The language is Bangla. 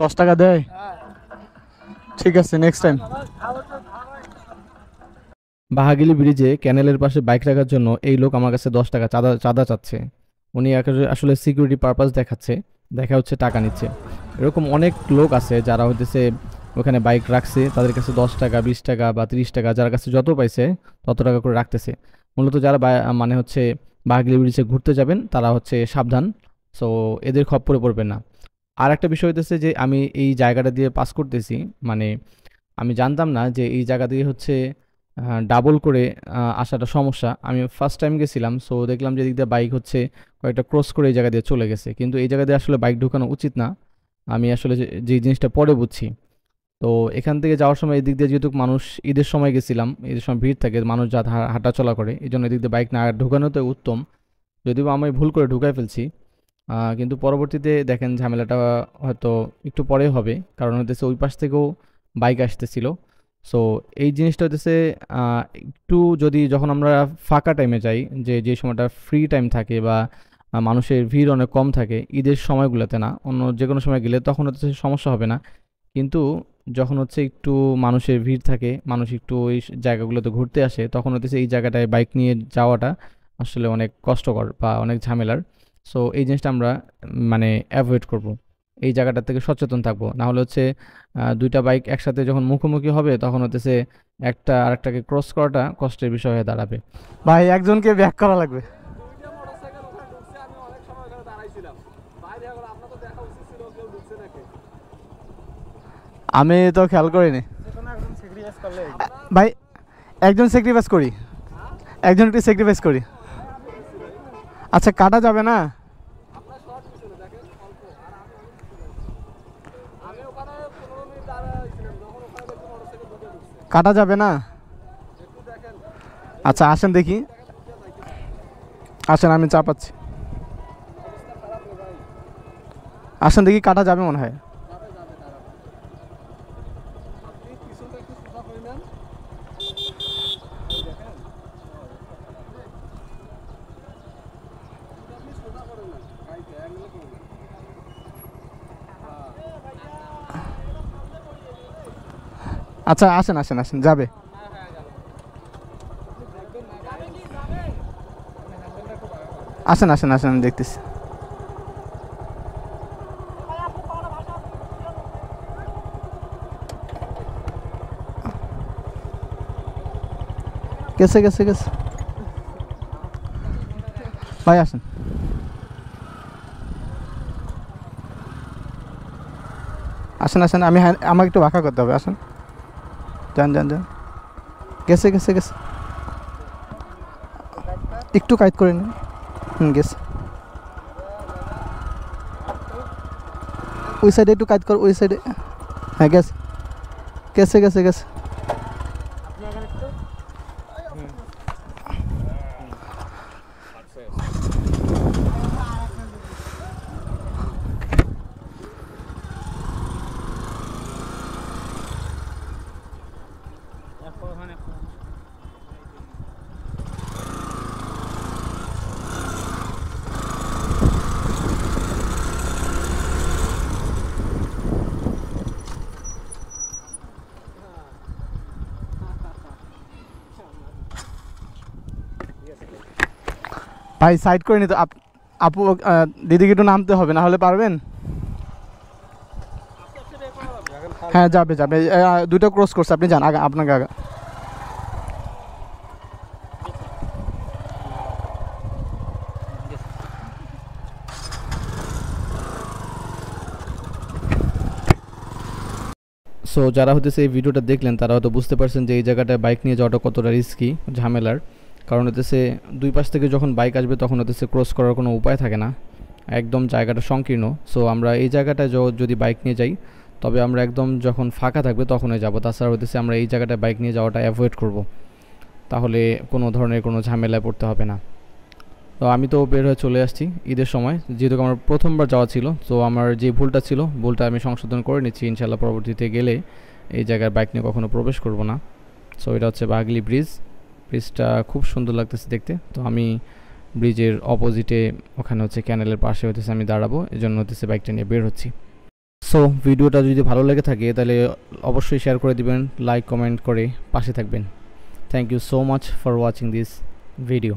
10 টাকা দেয়? ঠিক আছে, নেক্সট টাইম। বাহাগিলি ব্রিজে ক্যানেলের পাশে বাইক রাখার জন্য এই লোক আমার কাছে 10 টাকা চাঁদা চাঁদা চাচ্ছে। উনি আসলে সিকিউরিটি পারপাস দেখাচ্ছে, দেখা হচ্ছে টাকা নিচ্ছে। এরকম অনেক লোক আছে যারা হইতেছে ওখানে বাইক রাখছে, তাদের কাছে 10 টাকা, 20 টাকা বা 30 টাকা, যার কাছে যত পাইছে তত টাকা করে রাখতেছে। মূলত যারা মানে হচ্ছে বাহাগিলি ব্রিজে ঘুরতে যাবেন তারা হচ্ছে সাবধান। সো এদের খপ্পরে পড়বেন না। আর একটা বিষয় হইতেছে যে আমি এই জায়গাটা দিয়ে পাস করতেছি, মানে আমি জানতাম না যে এই জায়গা দিয়ে হচ্ছে ডাবল করে আসাটা সমস্যা। আমি ফার্স্ট টাইম গেছিলাম, সো দেখলাম যে এদিক দিয়ে বাইক হচ্ছে কয়েকটা ক্রস করে এই জায়গা দিয়ে চলে গেছে, কিন্তু এই জায়গা দিয়ে আসলে বাইক ঢোকানো উচিত না। আমি আসলে যে জিনিসটা পরে বুঝছি। তো এখান থেকে যাওয়ার সময় এদিক দিয়ে যেহেতু মানুষ, ঈদের সময় গেছিলাম, ঈদের সময় ভিড় থাকে, মানুষ যা হাঁটা চলা করে, এই জন্য এদিক দিয়ে বাইক না ঢোকানো তো উত্তম। যদিও আমি ভুল করে ঢুকাই ফেলছি, কিন্তু পরবর্তীতে দেখেন ঝামেলাটা হয়তো একটু পরে হবে, কারণ হতেছে ওই পাশ থেকেও বাইক আসতেছিল। সো এই জিনিসটা হতেছে একটু যদি যখন আমরা ফাঁকা টাইমে যাই, যে সময়টা ফ্রি টাইম থাকে বা মানুষের ভিড় অনেক কম থাকে, ঈদের সময়গুলোতে না, অন্য যে কোনো সময় গেলে তখন হচ্ছে সমস্যা হবে না। কিন্তু যখন হচ্ছে একটু মানুষের ভিড় থাকে, মানুষ একটু ওই জায়গাগুলোতে ঘুরতে আসে, তখন হচ্ছে এই জায়গাটায় বাইক নিয়ে যাওয়াটা আসলে অনেক কষ্টকর বা অনেক ঝামেলার। সো এই জিনিসটা আমরা মানে অ্যাভয়েড করব, এই জায়গাটা থেকে সচেতন থাকবো। না হলে হচ্ছে দুইটা বাইক একসাথে যখন মুখোমুখি হবে তখন হতেছে একটা আরেকটাকে ক্রস করাটা কষ্টের বিষয় হয়ে দাঁড়াবে। ভাই একজনকে ব্যাক করা লাগবে। আমি তো খেয়াল করিনি ভাই, একজন স্যাক্রিফাইস করি, একজন একটু স্যাক্রিফাইস করি। আচ্ছা, কাটা যাবে না? কাটা যাবে না? আচ্ছা আসেন দেখি, আসেন আমি চাপাচ্ছি, আসেন দেখি কাটা যাবে মনে হয়। আচ্ছা আসেন আসেন আসেন, যাবে। আসেন আসেন আসেন, আমি দেখতেছি। গেছে গেছে গেছে ভাই, আসেন। আসেন আসেন, আমি আমাকে একটু বাঁকা করতে হবে, আসেন। যান যান যান, গেছে গেছে গেছে, একটু কাইট করে নিন। গেছে, ওই সাইডে একটু কাজ কর, ওই সাইডে। হ্যাঁ গেছে গেছে গেছে গেছে। ভাই সাইড করে নিতে আপু, দিদিকে একটু নামতে হবে, না হলে পারবেন? হ্যাঁ যাবে যাবে, দুটো ক্রস করছে, আপনি যান, আপনাকে আগা। সো যারা হতেছে এই ভিডিওটা দেখলেন তারা হয়তো বুঝতে পারছেন যে এই জায়গাটায় বাইক নিয়ে যাওয়াটা কতটা রিস্কি, ঝামেলার। কারণ হতেছে দুই পাশ থেকে যখন বাইক আসবে তখন হতেছে ক্রস করার কোনো উপায় থাকে না, একদম জায়গাটা সংকীর্ণ। সো আমরা এই জায়গাটায় যদি বাইক নিয়ে যাই তবে আমরা একদম যখন ফাঁকা থাকবে তখনই যাব, তাছাড়া হতেছে আমরা এই জায়গাটায় বাইক নিয়ে যাওয়াটা অ্যাভয়েড করব, তাহলে কোনো ধরনের কোনো ঝামেলায় পড়তে হবে না। তো আমি তো বের হয়ে চলে আসছি ঈদের সময়, যেহেতু আমার প্রথমবার যাওয়া ছিল। তো আমার যে ভুলটা ছিল, ভুলটা আমি সংশোধন করে নিচ্ছি, ইনশাল্লাহ পরবর্তীতে গেলে এই জায়গায় বাইক নিয়ে কখনো প্রবেশ করব না। সো এটা হচ্ছে বাগলি ব্রিজ, ব্রিজটা খুব সুন্দর লাগতেছে দেখতে। তো আমি ব্রিজের অপোজিটে, ওখানে হচ্ছে ক্যানেলের পাশে হতেছে আমি দাঁড়াবো, এজন্য হতেছে বাইকটা নিয়ে বের হচ্ছি। সো ভিডিওটা যদি ভালো লেগে থাকে তাহলে অবশ্যই শেয়ার করে দিবেন, লাইক কমেন্ট করে পাশে থাকবেন। Thank you so much for watching this video.